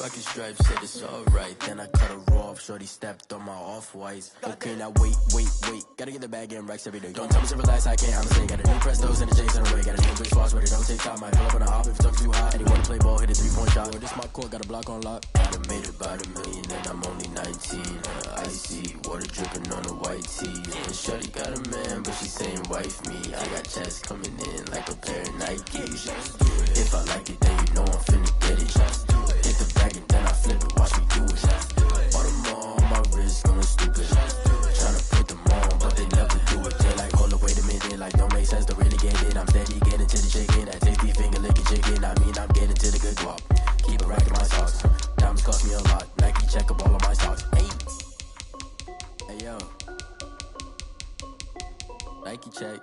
Fucking stripes, said it's alright. Then I cut her off, shorty stepped on my off-whites. Okay, now wait. Gotta get the bag and racks every day. Don't tell me to relax, I can't honestly. Got a new Prestos and the J's in the way. Got a new bitch watch, but it don't take time. Might pull up on the hop if it talks too hot. Anyone play ball, hit a 3-point shot. Or this my court, got a block on lock. I done made about $1 million and I'm only 19. Icy, water dripping on the white tee. And shorty got a man, but she saying wife me. I got checks coming in like a pair of Nikes. If I like it, then you know I'm finna get it. Hit the bag and then I flip it, watch me do it. All them all on my wrist, going stupid. Tryna put them on, but they never do it. They like, hold up, wait a minute, like don't make sense to really get it. I'm steady getting to the chicken, that tasty finger licking chicken. I mean, I'm getting to the good guap. Keep it racking my socks. Diamonds cost me a lot. Nike check up all of my stocks. Hey yo, Nike check.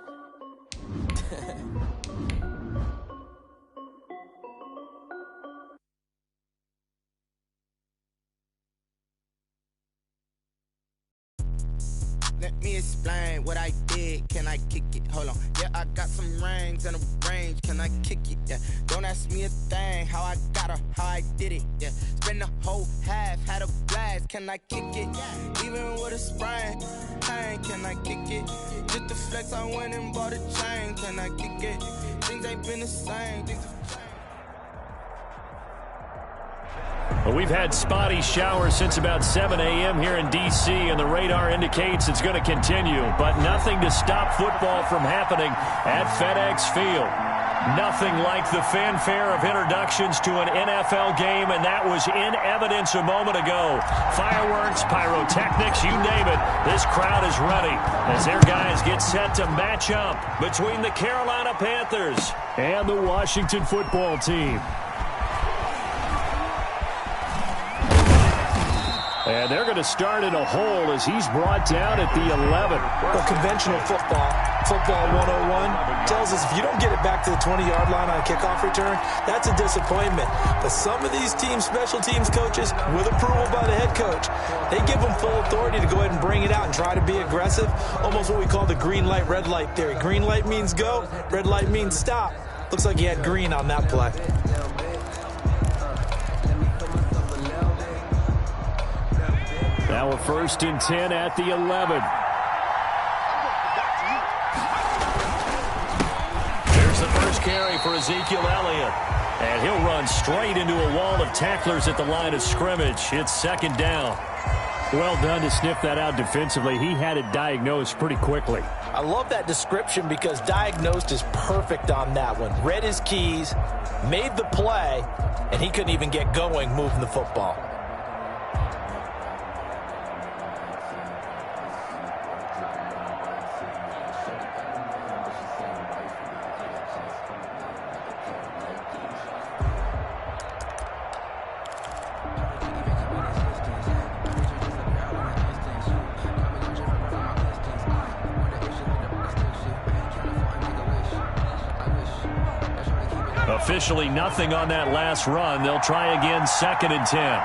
Let me explain what I did. Can I kick it? Hold on. Yeah, I got some rings and a range. Can I kick it? Yeah. Don't ask me a thing. How I got her, how I did it. Yeah. Spend the whole half, had a blast. Can I kick it? Even with a sprain. Pain, can I kick it? Just the flex, I went and bought a chain. Can I kick it? Things ain't been the same. Well, we've had spotty showers since about 7 a.m. here in D.C., and the radar indicates it's going to continue. But nothing to stop football from happening at FedEx Field. Nothing like the fanfare of introductions to an NFL game, and that was in evidence a moment ago. Fireworks, pyrotechnics, you name it. This crowd is ready as their guys get set to match up between the Carolina Panthers and the Washington football team. And they're going to start in a hole as he's brought down at the 11. Well, conventional football 101, tells us if you don't get it back to the 20-yard line on a kickoff return, that's a disappointment. But some of these special teams coaches, with approval by the head coach, they give them full authority to go ahead and bring it out and try to be aggressive. Almost what we call the green light, red light theory. Green light means go, red light means stop. Looks like he had green on that play. Now a 1st and 10 at the 11. There's the first carry for Ezekiel Elliott. And he'll run straight into a wall of tacklers at the line of scrimmage. It's 2nd down. Well done to sniff that out defensively. He had it diagnosed pretty quickly. I love that description because diagnosed is perfect on that one. Read his keys, made the play, and he couldn't even get going moving the football. Officially nothing on that last run. They'll try again 2nd and 10.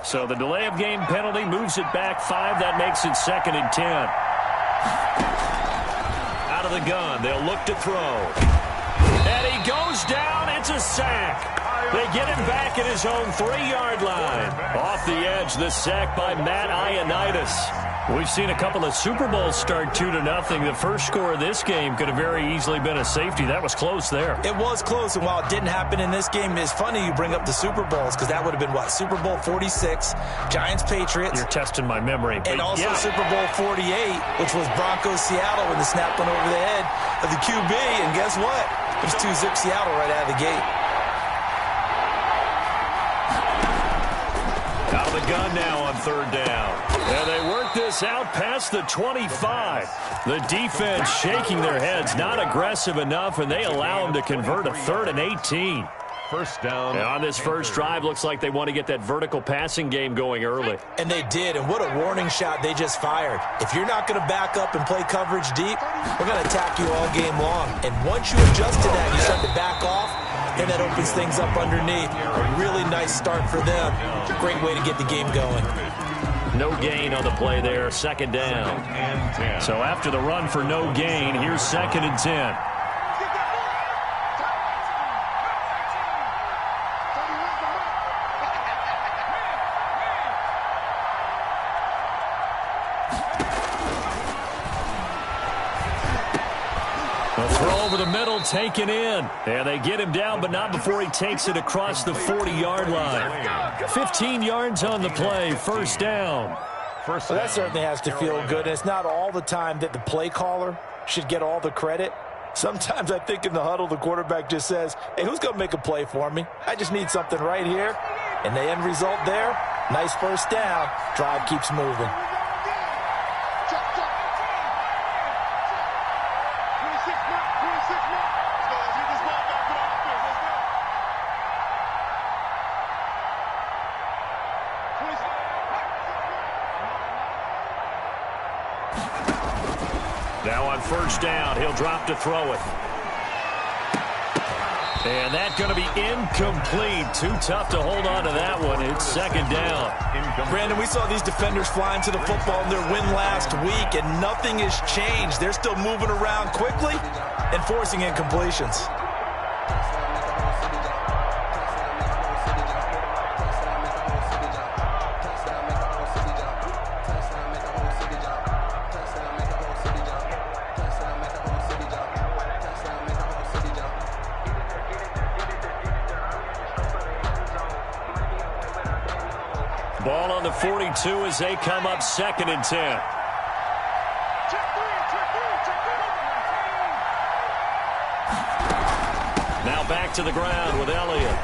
So the delay of game penalty moves it back 5. That makes it 2nd and 10. Out of the gun. They'll look to throw. And he goes down. It's a sack. They get him back at his own 3-yard line. Off the edge, the sack by Matt Ioannidis. We've seen a couple of Super Bowls start 2-0. The first score of this game could have very easily been a safety. That was close there. It was close, and while it didn't happen in this game, it's funny you bring up the Super Bowls because that would have been, what, Super Bowl 46, Giants-Patriots. You're testing my memory. And also Super Bowl 48, which was Broncos-Seattle when the snap went over the head of the QB. And guess what? It was 2-zip Seattle right out of the gate. Out of the gun now on third down. And they work this out past the 25. The defense shaking their heads, not aggressive enough, and they allow them to convert a 3rd and 18. First down. And on this first drive, looks like they want to get that vertical passing game going early. And they did, and what a warning shot they just fired. If you're not going to back up and play coverage deep, we're going to attack you all game long. And once you adjust to that, you start to back off, and that opens things up underneath. A really nice start for them. Great way to get the game going. No gain on the play there, second down. So after the run for no gain, here's 2nd and 10. Over the middle, taken in. And they get him down, but not before he takes it across the 40-yard line. 15 yards on the play, first down. Well, that certainly has to feel good. And it's not all the time that the play caller should get all the credit. Sometimes I think in the huddle, the quarterback just says, hey, who's going to make a play for me? I just need something right here. And the end result there, nice first down. Drive keeps moving. Now on first down, he'll drop to throw it. And that's going to be incomplete. Too tough to hold on to that one. It's second down. Brandon, we saw these defenders flying to the football in their win last week, and nothing has changed. They're still moving around quickly and forcing incompletions. Ball on the 42 as they come up 2nd and 10. Now back to the ground with Elliott.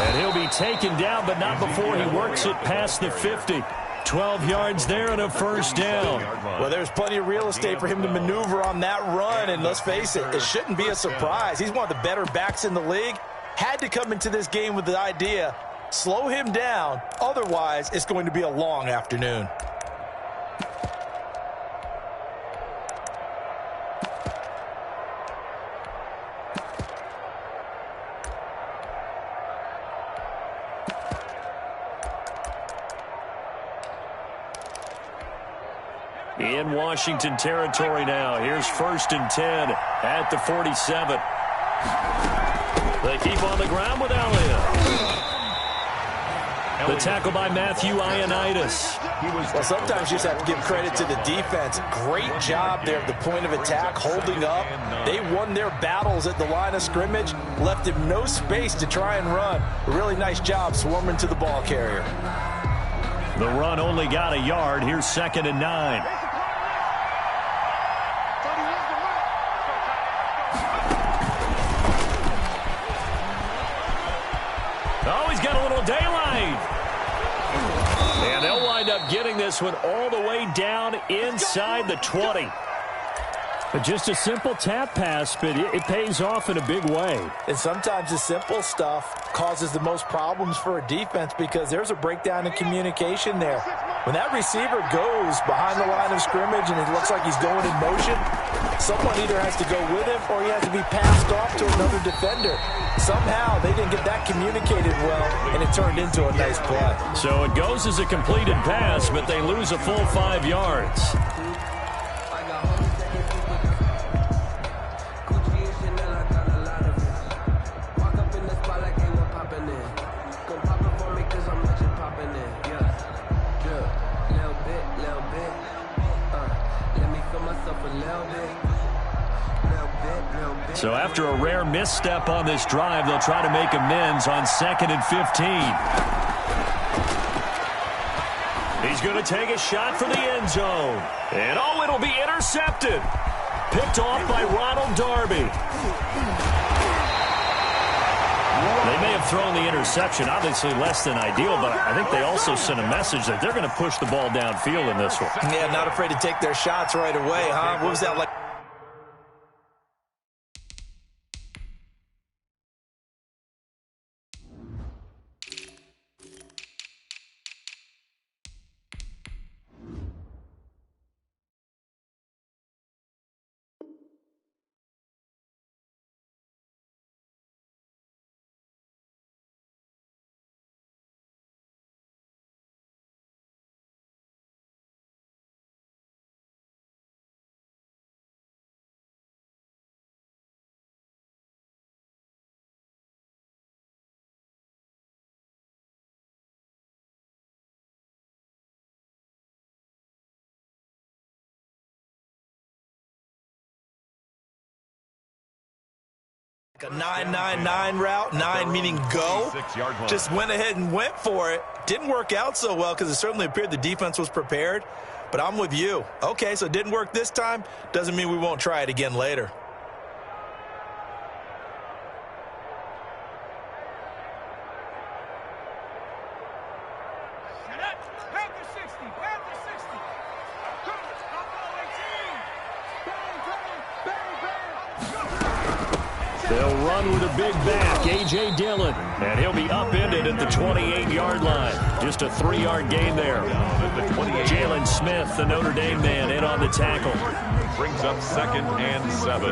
And he'll be taken down, but not before he works it past the 50. 12 yards there and a first down. Well, there's plenty of real estate for him to maneuver on that run, and let's face it, it shouldn't be a surprise. He's one of the better backs in the league. Had to come into this game with the idea, slow him down, otherwise it's going to be a long afternoon. In Washington territory now. Here's 1st and 10 at the 47. They keep on the ground with Elliott. The tackle by Matthew Ioannidis. Well, sometimes you just have to give credit to the defense. Great job there at the point of attack, holding up. They won their battles at the line of scrimmage, left him no space to try and run. A really nice job swarming to the ball carrier. The run only got a yard. Here's 2nd and 9. Oh, he's got a little daylight. And they'll wind up getting this one all the way down inside the 20. But just a simple tap pass, but it pays off in a big way. And sometimes the simple stuff causes the most problems for a defense because there's a breakdown in communication there. When that receiver goes behind the line of scrimmage and it looks like he's going in motion, someone either has to go with him or he has to be passed off to another defender. Somehow they didn't get that communicated well, and it turned into a nice play. So it goes as a completed pass, but they lose a full 5 yards. So after a rare misstep on this drive, they'll try to make amends on 2nd and 15. He's going to take a shot for the end zone. And oh, it'll be intercepted. Picked off by Ronald Darby. They may have thrown the interception. Obviously less than ideal, but I think they also sent a message that they're going to push the ball downfield in this one. Yeah, not afraid to take their shots right away, huh? What was that like? A 9-9-9 route, 9 meaning go. Just went ahead and went for it. Didn't work out so well because it certainly appeared the defense was prepared. But I'm with you. Okay, so it didn't work this time. Doesn't mean we won't try it again later. They'll run with a big back, A.J. Dillon, and he'll be upended at the 28-yard line. Just a 3-yard gain there. Jalen Smith, the Notre Dame man, in on the tackle. Brings up 2nd and 7.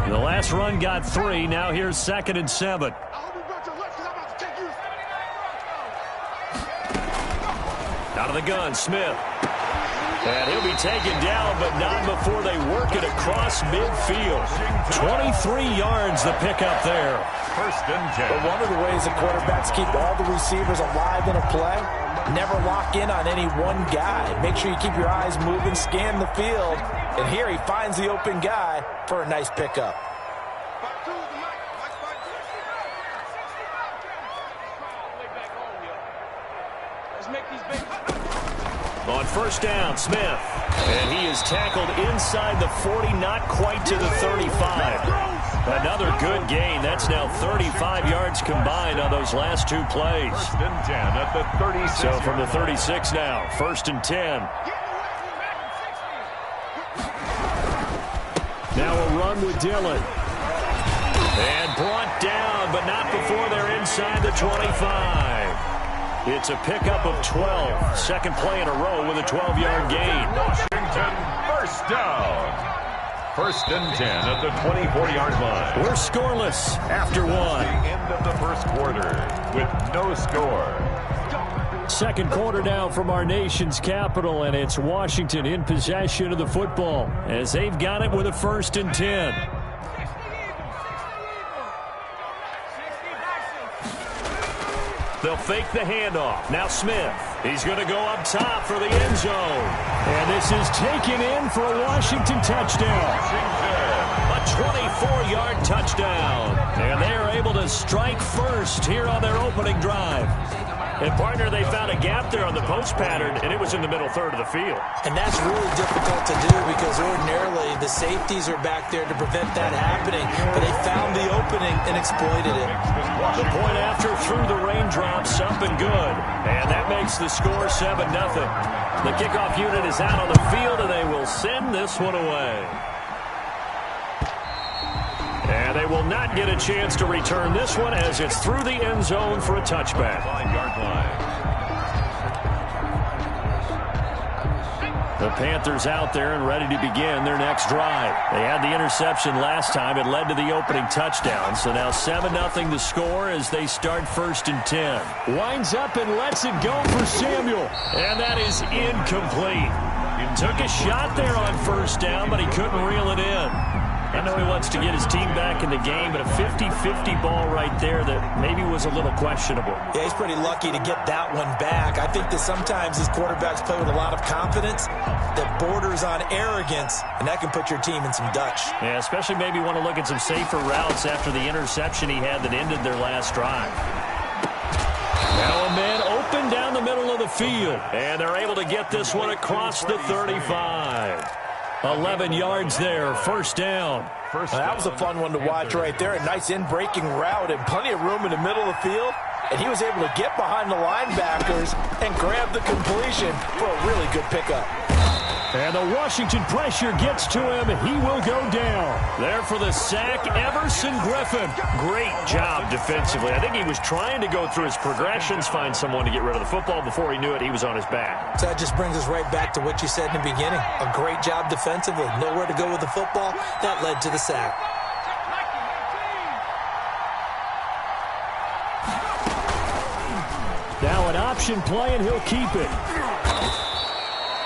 The last run got 3. Now here's 2nd and 7. Out of the gun, Smith. And he'll be taken down, but not before they work it across midfield. 23 yards the pickup there. 1st and 10. But one of the ways the quarterbacks keep all the receivers alive in a play, never lock in on any one guy. Make sure you keep your eyes moving, scan the field. And here he finds the open guy for a nice pickup. On 1st down, Smith. And he is tackled inside the 40, not quite to the 35. Another good gain. That's now 35 yards combined on those last 2 plays. 1st and 10 at the 36. So from the 36 now, 1st and 10. Now a run with Dillon. And brought down, but not before they're inside the 25. It's a pickup of 12. Second play in a row with a 12-yard gain. Washington, 1st down. 1st and 10 at the 24-yard line. We're scoreless after 1. The end of the 1st quarter with no score. Second quarter now from our nation's capital, and it's Washington in possession of the football as they've got it with a 1st and 10. They'll fake the handoff. Now Smith. He's going to go up top for the end zone. And this is taken in for a Washington touchdown. A 24-yard touchdown. And they are able to strike first here on their opening drive. And, partner, they found a gap there on the post pattern, and it was in the middle third of the field. And that's really difficult to do because ordinarily the safeties are back there to prevent that happening. But they found the opening and exploited it. The point after through the raindrops, up and good. And that makes the score 7-0. The kickoff unit is out on the field, and they will send this one away. And they will not get a chance to return this one as it's through the end zone for a touchback. 5-yard line. The Panthers out there and ready to begin their next drive. They had the interception last time. It led to the opening touchdown. So now 7-0 the score as they start 1st and 10. Winds up and lets it go for Samuel. And that is incomplete. Took a shot there on 1st down, but he couldn't reel it in. I know he wants to get his team back in the game, but a 50-50 ball right there that maybe was a little questionable. Yeah, he's pretty lucky to get that one back. I think that sometimes these quarterbacks play with a lot of confidence that borders on arrogance, and that can put your team in some Dutch. Yeah, especially maybe want to look at some safer routes after the interception he had that ended their last drive. Now a man open down the middle of the field. And they're able to get this one across the 35. 11 yards there, first down. That was a fun one to watch right there. A nice in-breaking route and plenty of room in the middle of the field. And he was able to get behind the linebackers and grab the completion for a really good pickup. And the Washington pressure gets to him. He will go down. There for the sack, Everson Griffin. Great job defensively. I think he was trying to go through his progressions, find someone to get rid of the football. Before he knew it, he was on his back. So that just brings us right back to what you said in the beginning. A great job defensively. Nowhere to go with the football. That led to the sack. Now an option play, and he'll keep it.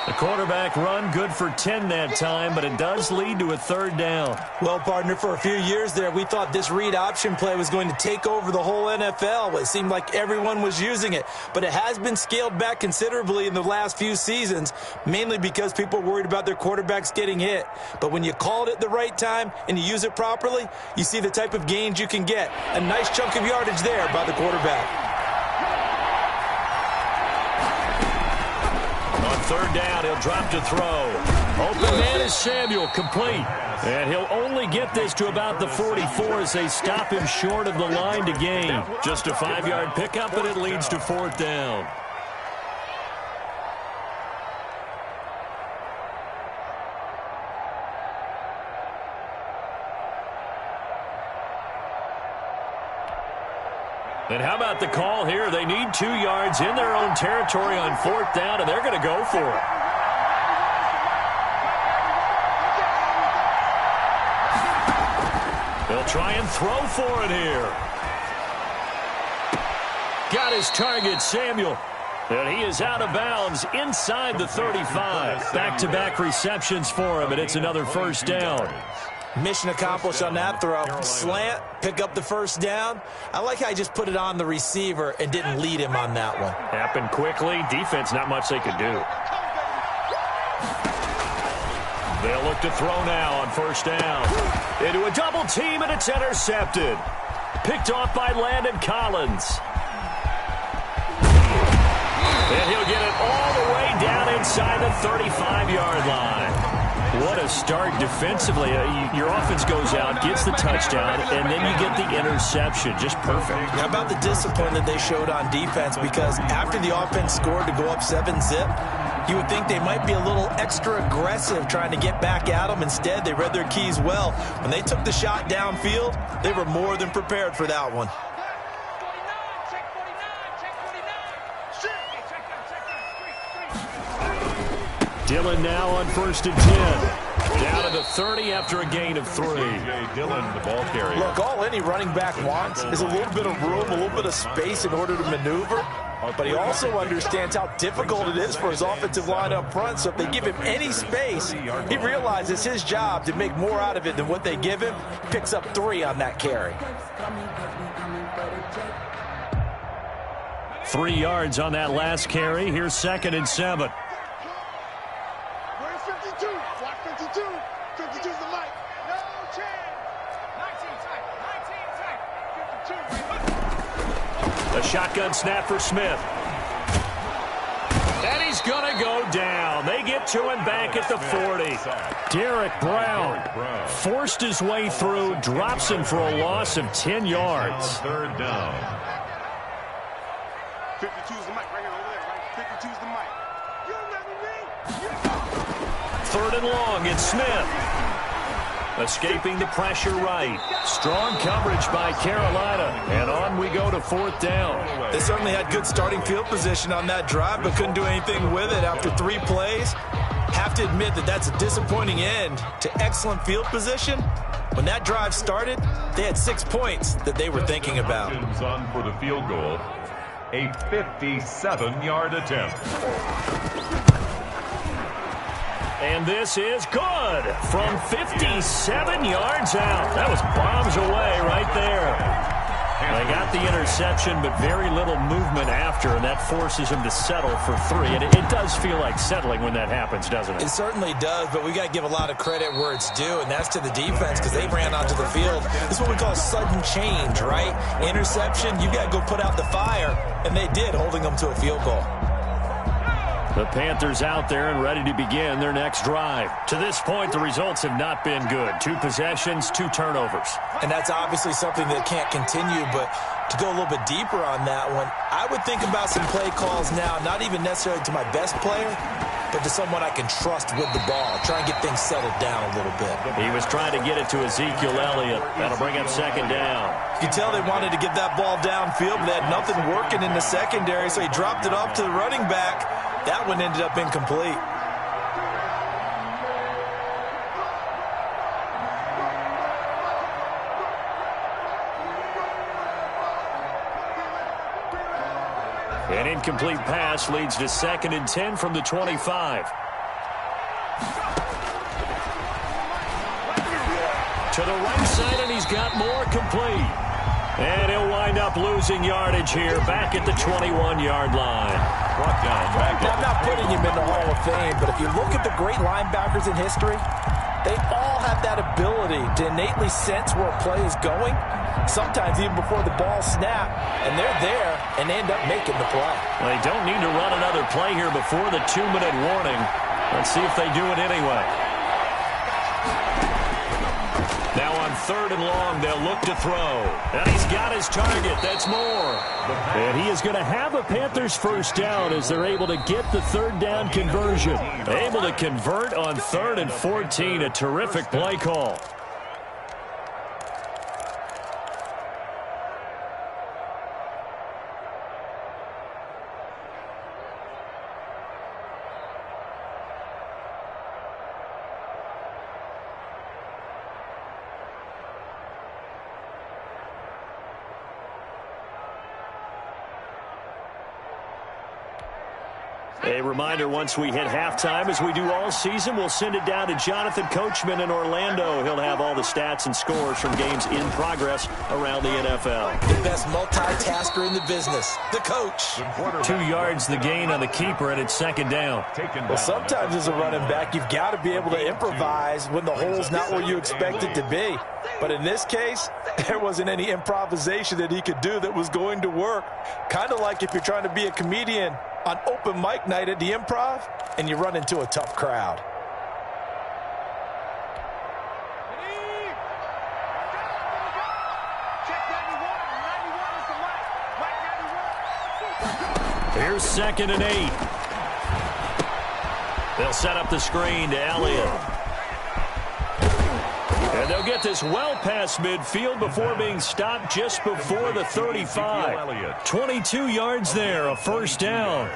The quarterback run good for 10 that time, but it does lead to a third down. Well, partner, for a few years there, we thought this read option play was going to take over the whole NFL. It seemed like everyone was using it, but it has been scaled back considerably in the last few seasons, mainly because people are worried about their quarterbacks getting hit. But when you call it at the right time and you use it properly, you see the type of gains you can get. A nice chunk of yardage there by the quarterback. On third down, he'll drop to throw. Open man is Samuel, complete. And he'll only get this to about the 44 as they stop him short of the line to gain. Just a 5-yard pickup, and it leads to fourth down. And how about the call here? They need 2 yards in their own territory on fourth down, and they're going to go for it. They'll try and throw for it here. Got his target, Samuel. And he is out of bounds inside the 35. Back-to-back receptions for him, and it's another first down. Mission accomplished on that throw. Slant, pick up the first down. I like how I just put it on the receiver and didn't lead him on that one. Happened quickly. Defense, not much they could do. They'll look to throw now on first down. Into a double team, and it's intercepted. Picked off by Landon Collins. And he'll get it all the way down inside the 35-yard line. What a start defensively. Your offense goes out, gets the touchdown, and then you get the interception. Just perfect. How about the discipline that they showed on defense? Because after the offense scored to go up 7-zip, you would think they might be a little extra aggressive trying to get back at them. Instead, they read their keys well. When they took the shot downfield, they were more than prepared for that one. Dillon now on 1st and 10. Down to the 30 after a gain of 3. Dillon, the ball carrier. Look, all any running back wants is a little bit of room, a little bit of space in order to maneuver. But he also understands how difficult it is for his offensive line up front. So if they give him any space, he realizes his job to make more out of it than what they give him. Picks up 3 on that carry. 3 yards on that last carry. Here's 2nd and 7. A shotgun snap for Smith. And he's going to go down. They get to him back at the 40. Derek Brown forced his way through, drops him for a loss of 10 yards. Third down. 52's the mic right here over there, right? 52's the mic. You remember me? 3rd and long, it's Smith. Escaping the pressure right. Strong coverage by Carolina. And on we go to 4th down. They certainly had good starting field position on that drive, but couldn't do anything with it after 3 plays. Have to admit that that's a disappointing end to excellent field position. When that drive started, they had 6 points that they were thinking about. On for the field goal. A 57-yard attempt. And this is good from 57 yards out. That was bombs away right there. They got the interception, but very little movement after, and that forces him to settle for 3. And it does feel like settling when that happens, doesn't it? It certainly does, but we got to give a lot of credit where it's due, and that's to the defense because they ran onto the field. This is what we call sudden change, right? Interception, you got to go put out the fire, and they did, holding them to a field goal. The Panthers out there and ready to begin their next drive. To this point, the results have not been good. 2 possessions, 2 turnovers. And that's obviously something that can't continue, but to go a little bit deeper on that one, I would think about some play calls now, not even necessarily to my best player, but to someone I can trust with the ball. Try and get things settled down a little bit. He was trying to get it to Ezekiel Elliott. That'll bring up 2nd down. You can tell they wanted to get that ball downfield, but they had nothing working in the secondary, so he dropped it off to the running back. That one ended up incomplete. An incomplete pass leads to 2nd and 10 from the 25. To the right side, and he's got more complete. And he'll wind up losing yardage here back at the 21-yard line. Brought down back I'm not putting him in the Hall of Fame, but if you look at the great linebackers in history, they all have that ability to innately sense where a play is going, sometimes even before the ball snaps, and they're there and they end up making the play. Well, they don't need to run another play here before the 2-minute warning. Let's see if they do it anyway. Now on 3rd and long, they'll look to throw. And he's got his target. That's Moore. And he is going to have a Panthers first down as they're able to get the 3rd down conversion. Able to convert on 3rd and 14. A terrific play call. A reminder, once we hit halftime, as we do all season, we'll send it down to Jonathan Coachman in Orlando. He'll have all the stats and scores from games in progress around the NFL. The best multitasker in the business, the coach. 2 yards the gain on the keeper, and it's 2nd down. Well, sometimes as a running back, you've got to be able to improvise when the hole's not where you expect it to be. But in this case, there wasn't any improvisation that he could do that was going to work. Kind of like if you're trying to be a comedian on open mic night at the Improv and you run into a tough crowd. Here's 2nd and 8. They'll set up the screen to Elliott. And they'll get this well past midfield before being stopped just before the 35. 22 yards there, a first down.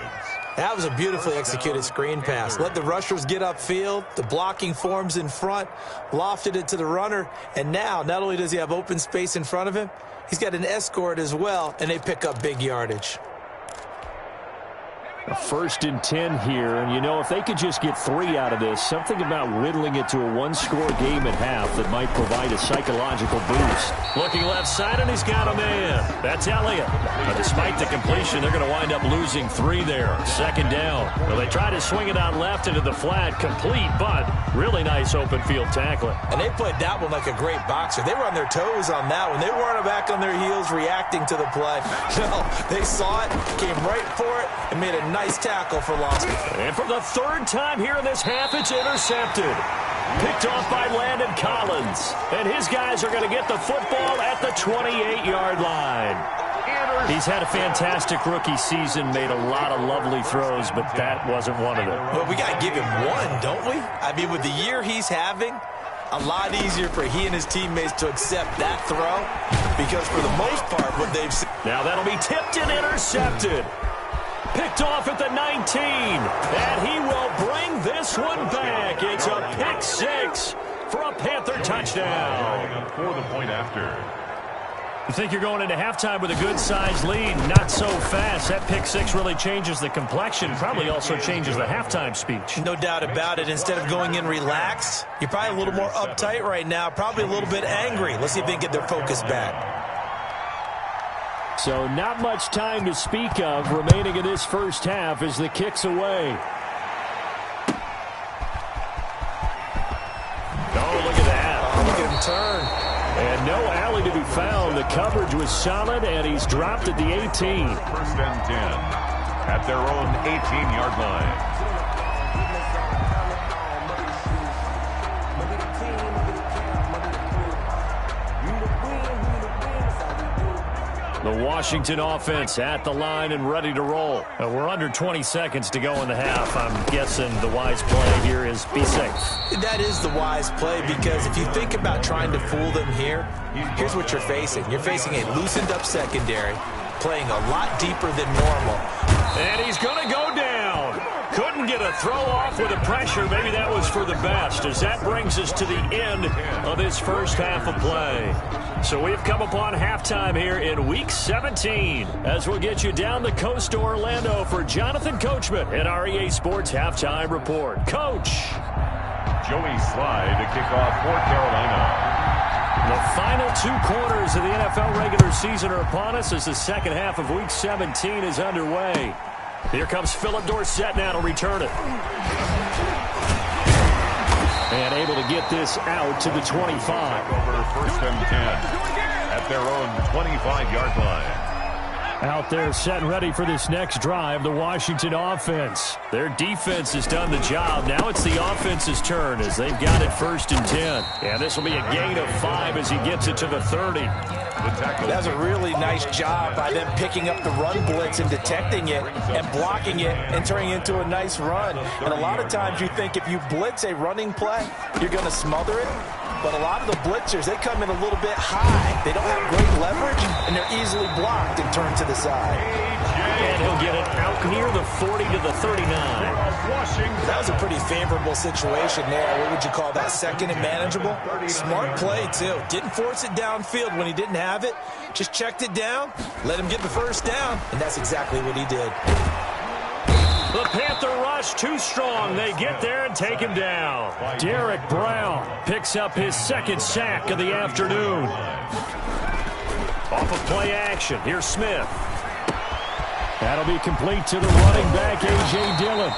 That was a beautifully executed screen pass. Let the rushers get upfield. The blocking forms in front. Lofted it to the runner. And now, not only does he have open space in front of him, he's got an escort as well, and they pick up big yardage. A 1st and 10 here, and you know, if they could just get 3 out of this, something about whittling it to a 1-score game at half that might provide a psychological boost. Looking left side, and he's got a man. That's Elliott. But despite the completion, they're going to wind up losing 3 there. 2nd down. Well, they try to swing it out left into the flat, complete, but really nice open field tackling. And they played that one like a great boxer. They were on their toes on that one. They weren't back on their heels reacting to the play. No, they saw it, came right for it, and made a nice tackle for loss. And for the 3rd time here in this half, it's intercepted. Picked off by Landon Collins. And his guys are going to get the football at the 28-yard line. He's had a fantastic rookie season, made a lot of lovely throws, but that wasn't one of them. Well, we got to give him one, don't we? I mean, with the year he's having, a lot easier for he and his teammates to accept that throw, because for the most part, what they've seen. Now that'll be tipped and intercepted. Picked off at the 19, and he will bring this one back. It's a pick 6 for a Panther touchdown. For the point after. You think you're going into halftime with a good-sized lead? Not so fast. That pick 6 really changes the complexion, probably also changes the halftime speech. No doubt about it. Instead of going in relaxed, you're probably a little more uptight right now, probably a little bit angry. Let's see if they can get their focus back. So not much time to speak of remaining in this first half as the kick's away. Oh, look at that. Oh, look at him turn. And no alley to be found. The coverage was solid, and he's dropped at the 18. 1st and 10. at their own 18-yard line. The Washington offense at the line and ready to roll. We're under 20 seconds to go in the half. I'm guessing the wise play here is be safe. That is the wise play, because if you think about trying to fool them here, here's what you're facing. You're facing a loosened up secondary, playing a lot deeper than normal. And he's going to go down. Couldn't get a throw off with the pressure. Maybe that was for the best, as that brings us to the end of this first half of play. So we've come upon halftime here in Week 17, as we'll get you down the coast to Orlando for Jonathan Coachman at our EA Sports Halftime Report. Coach. Joey Slye to kick off for Carolina. The final 2 quarters of the NFL regular season are upon us as the second half of Week 17 is underway. Here comes Philip Dorsett now to return it. And able to get this out to the 25. Over 1st and 10 at their own 25-yard line. Out there set and ready for this next drive, the Washington offense. Their defense has done the job. Now it's the offense's turn as they've got it 1st and 10. And this will be a gain of 5 as he gets it to the 30. That was a really nice job by them picking up the run blitz and detecting it and blocking it and turning it into a nice run. And a lot of times you think if you blitz a running play, you're going to smother it. But a lot of the blitzers, they come in a little bit high. They don't have great leverage, and they're easily blocked and turned to the side. And he'll get it out near the 40 to the 39. That was a pretty favorable situation there. What would you call that? Second and manageable? Smart play, too. Didn't force it downfield when he didn't have it. Just checked it down, let him get the first down, and that's exactly what he did. The Panther rush too strong. They get there and take him down. Derek Brown picks up his 2nd sack of the afternoon. Off of play action, here's Smith. That'll be complete to the running back, A.J. Dillon.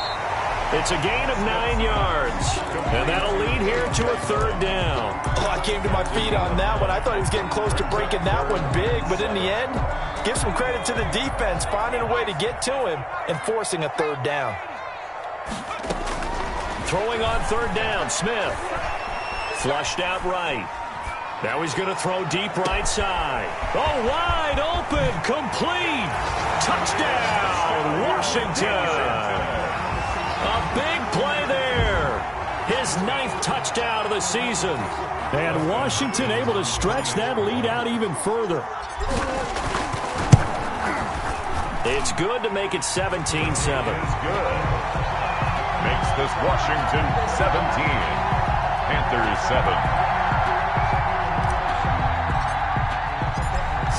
It's a gain of 9 yards, and that'll lead here to a 3rd down. Oh, I came to my feet on that one. I thought he was getting close to breaking that one big, but in the end, give some credit to the defense, finding a way to get to him and forcing a 3rd down. Throwing on 3rd down, Smith. Flushed out right. Now he's going to throw deep right side. Oh, wide open, complete. Touchdown, Washington. A big play there. His 9th touchdown of the season. And Washington able to stretch that lead out even further. It's good to make it 17-7. It's good. Makes this Washington 17. Panthers 7.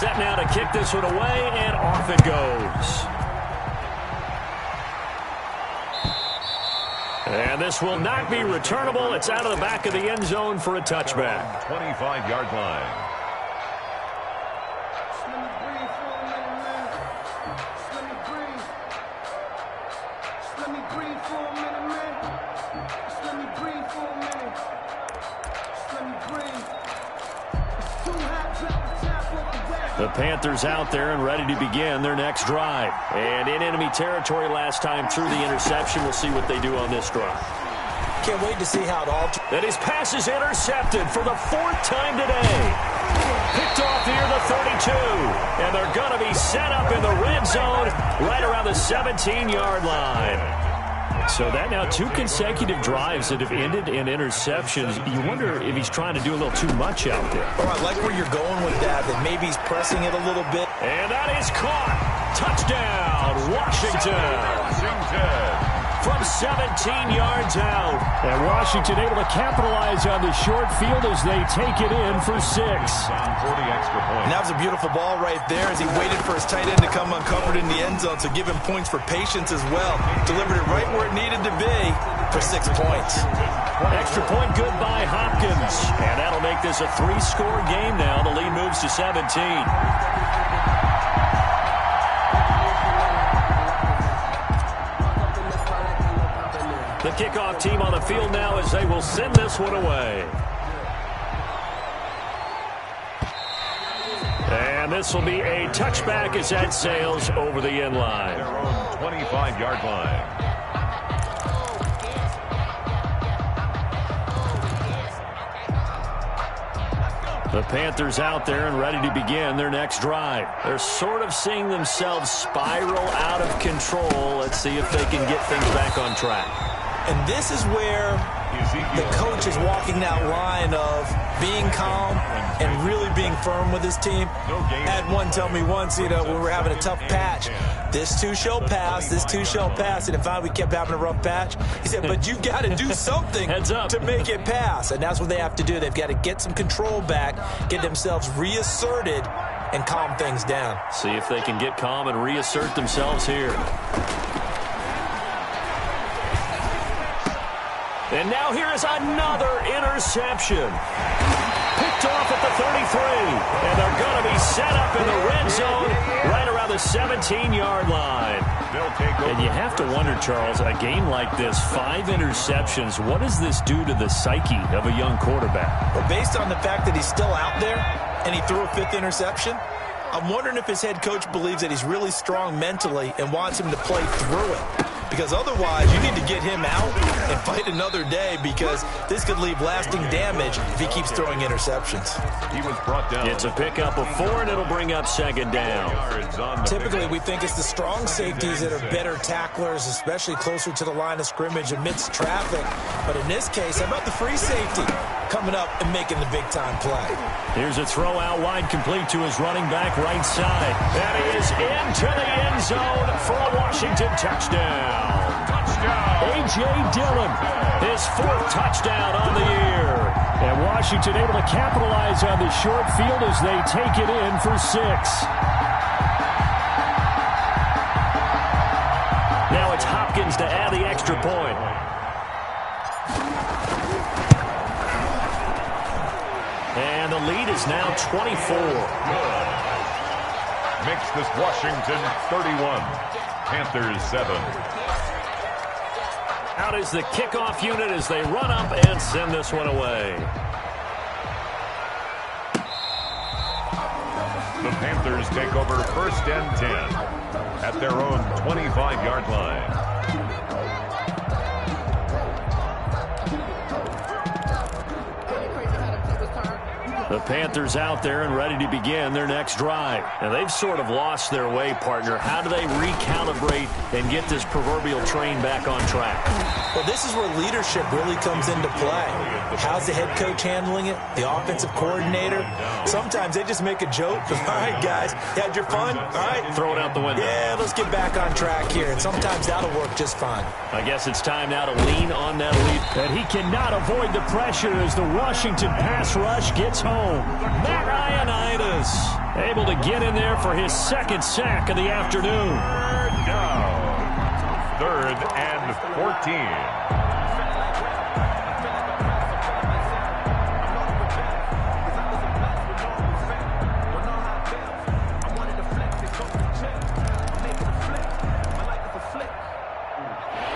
Set now to kick this one away, and off it goes. And this will not be returnable. It's out of the back of the end zone for a touchback. 25-yard line. The Panthers out there and ready to begin their next drive. And in enemy territory last time through the interception. We'll see what they do on this drive. Can't wait to see how it all... And his pass is intercepted for the 4th time today. Picked off near the 32. And they're going to be set up in the red zone right around the 17-yard line. So that now 2 consecutive drives that have ended in interceptions. You wonder if he's trying to do a little too much out there. Oh, I like where you're going with that maybe he's pressing it a little bit. And that is caught. Touchdown, Washington. From 17 yards out. And Washington able to capitalize on the short field as they take it in for 6. 40 extra points. And that was a beautiful ball right there as he waited for his tight end to come uncovered in the end zone, so give him points for patience as well. Delivered it right where it needed to be for 6 points. Extra point good by Hopkins. And that'll make this a 3-score game now. The lead moves to 17. The kickoff team on the field now as they will send this one away. And this will be a touchback as that sails over the end line. 25-yard line. The Panthers out there and ready to begin their next drive. They're sort of seeing themselves spiral out of control. Let's see if they can get things back on track. And this is where the coach is walking that line of being calm and really being firm with his team. I had one tell me once, when we were having a tough patch, this too shall pass, this too shall pass. And if we kept having a rough patch, he said, but you got to do something to make it pass. And that's what they have to do. They've got to get some control back, get themselves reasserted, and calm things down. See if they can get calm and reassert themselves here. And now here is another interception. Picked off at the 33. And they're going to be set up in the red zone right around the 17-yard line. And you have to wonder, Charles, a game like this, 5 interceptions, what does this do to the psyche of a young quarterback? Well, based on the fact that he's still out there and he threw a 5th interception, I'm wondering if his head coach believes that he's really strong mentally and wants him to play through it. Because otherwise, you need to get him out and fight another day, because this could leave lasting damage if he keeps throwing interceptions. He was brought down. It's a pickup of 4, and it'll bring up second down. Typically, we think it's the strong safeties that are better tacklers, especially closer to the line of scrimmage amidst traffic. But in this case, how about the free safety coming up and making the big-time play? Here's a throw out wide, complete to his running back right side. And he is into the end zone for a Washington touchdown. A.J. Dillon, his 4th touchdown on the year. And Washington able to capitalize on the short field as they take it in for 6. Now it's Hopkins to add the extra point. And the lead is now 24. Makes this Washington 31. Panthers 7. Out is the kickoff unit as they run up and send this one away. The Panthers take over 1st and 10 at their own 25-yard line. The Panthers out there and ready to begin their next drive. Now, they've sort of lost their way, partner. How do they recalibrate and get this proverbial train back on track? Well, this is where leadership really comes into play. How's the head coach handling it? The offensive coordinator? Sometimes they just make a joke. All right, guys, you had your fun? All right. Throw it out the window. Yeah, let's get back on track here. And sometimes that'll work just fine. I guess it's time now to lean on that lead. And he cannot avoid the pressure as the Washington pass rush gets home. Matt Ioannidis able to get in there for his 2nd sack of the afternoon. 3rd and 14.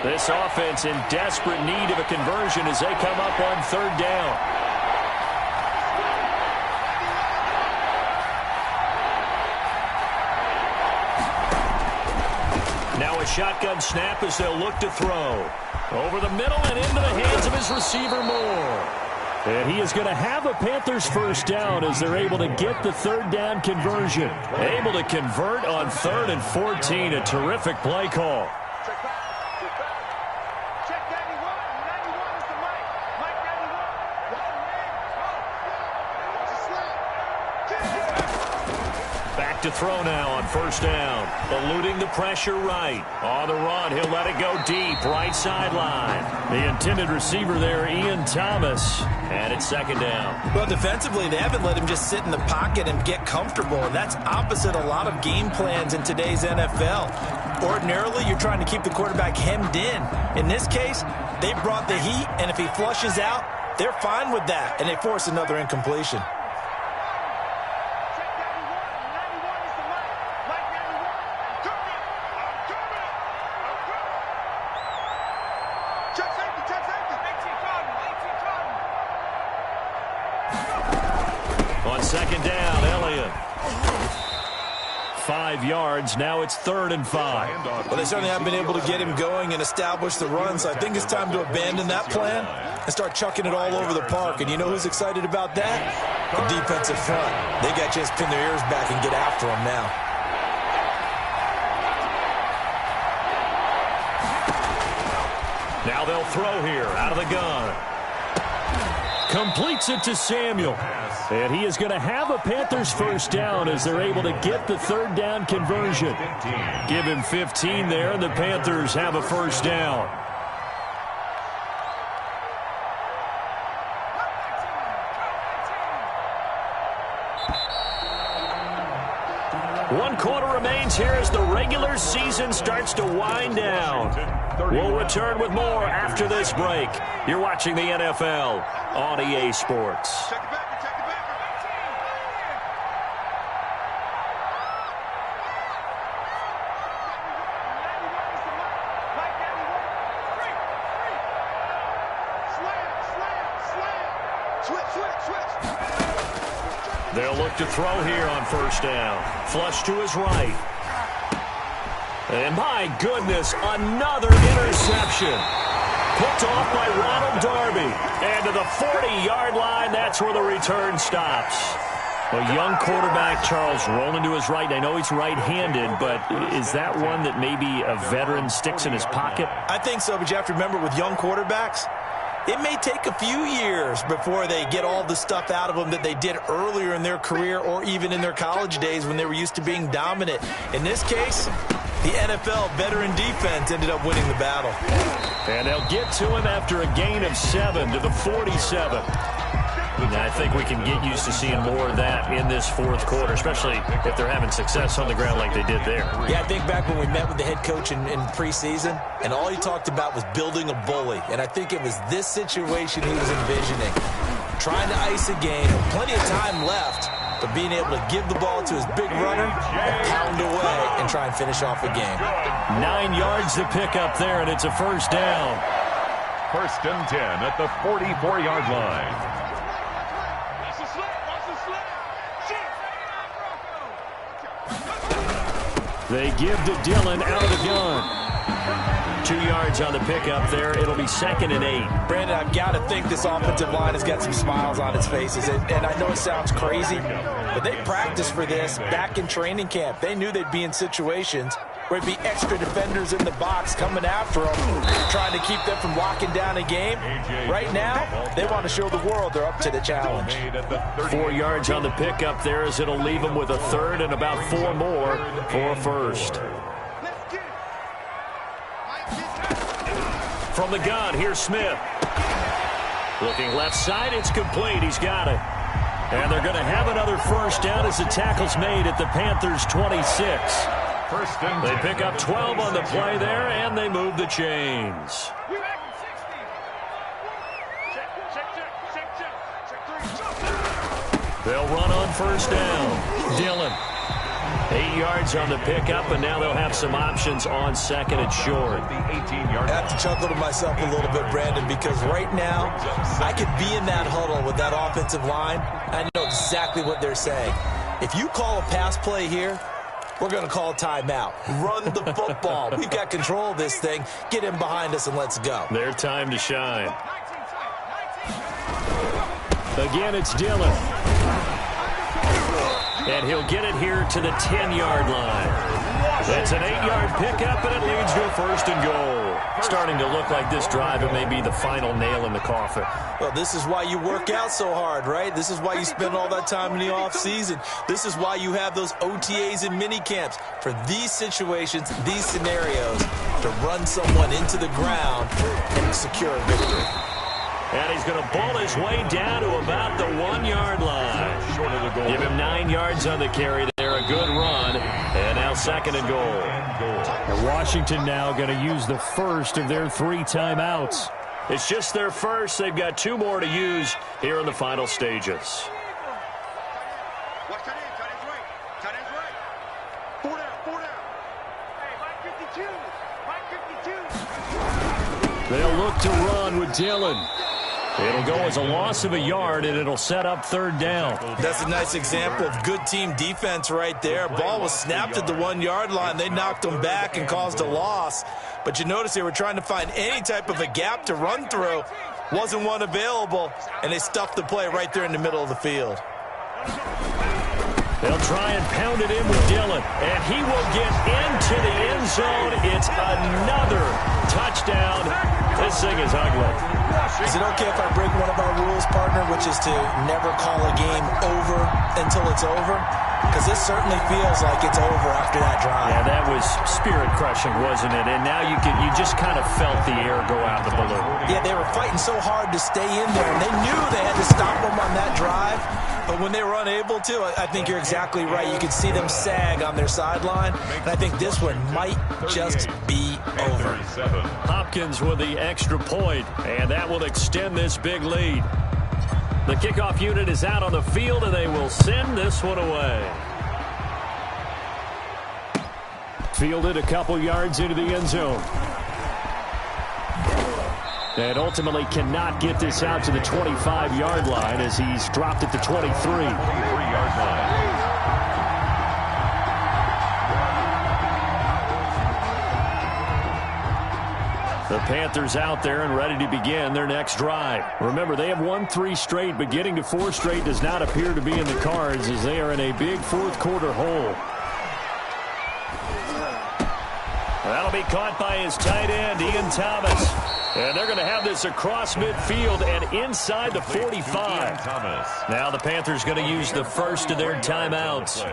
This offense in desperate need of a conversion as they come up on 3rd down. Now a shotgun snap as they'll look to throw. Over the middle and into the hands of his receiver Moore. And he is going to have a Panthers 1st down as they're able to get the 3rd down conversion. Able to convert on 3rd and 14. A terrific play call. To throw now on 1st down. Eluding the pressure right. On the run, he'll let it go deep. Right sideline. The intended receiver there, Ian Thomas. And it's 2nd down. Well, defensively, they haven't let him just sit in the pocket and get comfortable. And that's opposite a lot of game plans in today's NFL. Ordinarily, you're trying to keep the quarterback hemmed in. In this case, they brought the heat, and if he flushes out, they're fine with that. And they force another incompletion. 5 yards. Now it's 3rd and 5. Well, they certainly haven't been able to get him going and establish the run, so I think it's time to abandon that plan and start chucking it all over the park. And you know who's excited about that? The defensive front. They got to just pin their ears back and get after him now. Now they'll throw here out of the gun. Completes it to Samuel. And he is going to have a Panthers first down as they're able to get the 3rd down conversion. Give him 15 there, and the Panthers have a first down. One quarter remains here as the regular season starts to wind down. We'll return with more after this break. You're watching the NFL on EA Sports. Check it back, check it back. They'll look to throw here on first down. Flush to his right. And my goodness, another interception. Picked off by Ronald Darby. And to the 40-yard line, that's where the return stops. A young quarterback, Charles, rolling to his right. I know he's right-handed, but is that one that maybe a veteran sticks in his pocket? I think so, but you have to remember with young quarterbacks, it may take a few years before they get all the stuff out of them that they did earlier in their career or even in their college days when they were used to being dominant. In this case, the NFL veteran defense ended up winning the battle. And they'll get to him after a gain of 7 to the 47. And I think we can get used to seeing more of that in this 4th quarter, especially if they're having success on the ground like they did there. Yeah, I think back when we met with the head coach in preseason, and all he talked about was building a bully. And I think it was this situation he was envisioning. Trying to ice a game, plenty of time left, but being able to give the ball to his big runner and pound away and try and finish off a game. 9 yards to pick up there, and it's a first down. 1st and 10 at the 44-yard line. They give to Dillon out of the gun. 2 yards on the pickup there. It'll be 2nd and 8. Brandon, I've got to think this offensive line has got some smiles on its faces. And I know it sounds crazy, but they practiced for this back in training camp. They knew they'd be in situations where it'd be extra defenders in the box coming after them, trying to keep them from locking down a game. Right now, they want to show the world they're up to the challenge. 4 yards on the pickup there as it'll leave them with a 3rd and about 4 more for a first. From the gun, here's Smith. Looking left side, it's complete. He's got it. And they're going to have another first down as the tackle's made at the Panthers' 26. They pick up 12 on the play there, and they move the chains. They'll run on first down. Dillon. 8 yards on the pickup, and now they'll have some options on 2nd and short. I have to chuckle to myself a little bit, Brandon, because right now I could be in that huddle with that offensive line. I know exactly what they're saying. If you call a pass play here, we're going to call a timeout. Run the football. We've got control of this thing. Get him behind us and let's go. Their time to shine. Again, it's Dillon. And he'll get it here to the 10-yard line. That's an 8-yard pickup, and it leads to a 1st and goal. Starting to look like this drive, it may be the final nail in the coffin. Well, this is why you work out so hard, right? This is why you spend all that time in the offseason. This is why you have those OTAs and mini camps. For these situations, these scenarios, to run someone into the ground and secure a victory. And he's going to ball his way down to about the 1-yard line. Short of the goal. Give him 9 yards on the carry there. A good run. And now 2nd and goal. And Washington now going to use the first of their 3 timeouts. It's just their first. They've got 2 more to use here in the final stages. Watch tight end, tight end's right. Tight end's right. 4 down, 4 down. Hey, Mike 52. Mike 52. They'll look to run with Dillon. It'll go as a loss of a yard, and it'll set up third down. That's a nice example of good team defense right there. Ball was snapped at the 1-yard line. They knocked them back and caused a loss. But you notice they were trying to find any type of a gap to run through. Wasn't one available, and they stuffed the play right there in the middle of the field. They'll try and pound it in with Dillon, and he will get into the end zone. It's another touchdown. This thing is ugly. Is it okay if I break one of our rules, partner, which is to never call a game over until it's over? Because this certainly feels like it's over after that drive. Yeah, that was spirit-crushing, wasn't it? And now you just kind of felt the air go out the balloon. Yeah, they were fighting so hard to stay in there, and they knew they had to stop them on that drive. But when they were unable to, I think you're exactly right. You could see them sag on their sideline, and I think this one might just be over. Hopkins with the extra point, and that will extend this big lead. The kickoff unit is out on the field, and they will send this one away. Fielded a couple yards into the end zone. And ultimately cannot get this out to the 25-yard line as he's dropped at the 23. 23-yard line. The Panthers out there and ready to begin their next drive. Remember, they have won 3 straight, but getting to 4 straight does not appear to be in the cards as they are in a big fourth-quarter hole. That'll be caught by his tight end, Ian Thomas. And they're going to have this across midfield and inside the 45. Now the Panthers going to use the first of their timeouts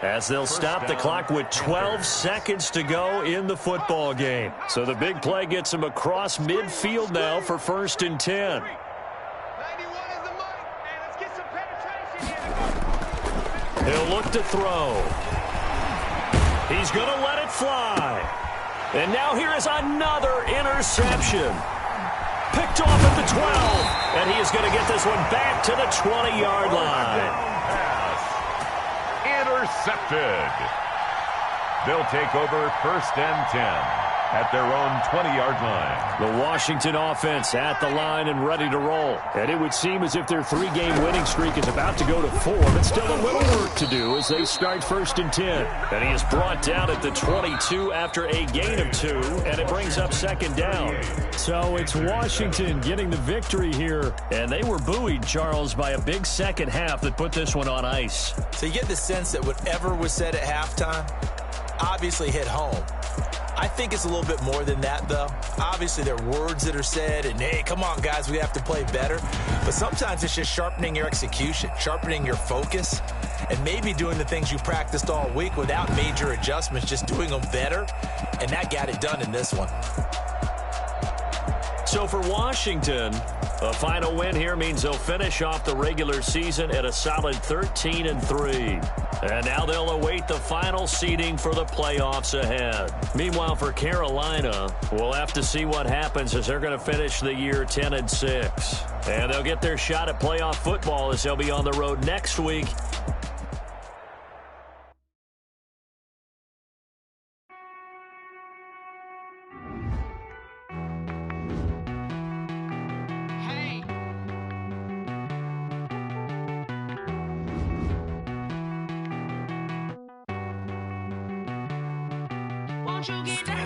as they'll stop the clock with 12 seconds to go in the football game. So the big play gets them across midfield now for 1st and 10. 91 is the mark. Hey, let's get some penetration here. He'll look to throw. He's going to let it fly. And now here is another interception. Picked off at the 12. And he is going to get this one back to the 20-yard line. Intercepted. They'll take over 1st and 10 at their own 20-yard line. The Washington offense at the line and ready to roll. And it would seem as if their 3-game winning streak is about to go to 4, but still a little work to do as they start 1st and 10. And he is brought down at the 22 after a gain of 2, and it brings up 2nd down. So it's Washington getting the victory here. And they were buoyed, Charles, by a big second half that put this one on ice. So you get the sense that whatever was said at halftime obviously hit home. I think it's a little bit more than that, though. Obviously, there are words that are said, and, hey, come on, guys, we have to play better. But sometimes it's just sharpening your execution, sharpening your focus, and maybe doing the things you practiced all week without major adjustments, just doing them better, and that got it done in this one. So for Washington, a final win here means they'll finish off the regular season at a solid 13-3. And now they'll await the final seeding for the playoffs ahead. Meanwhile, for Carolina, we'll have to see what happens as they're going to finish the year 10-6. And they'll get their shot at playoff football as they'll be on the road next week. Won't you get down?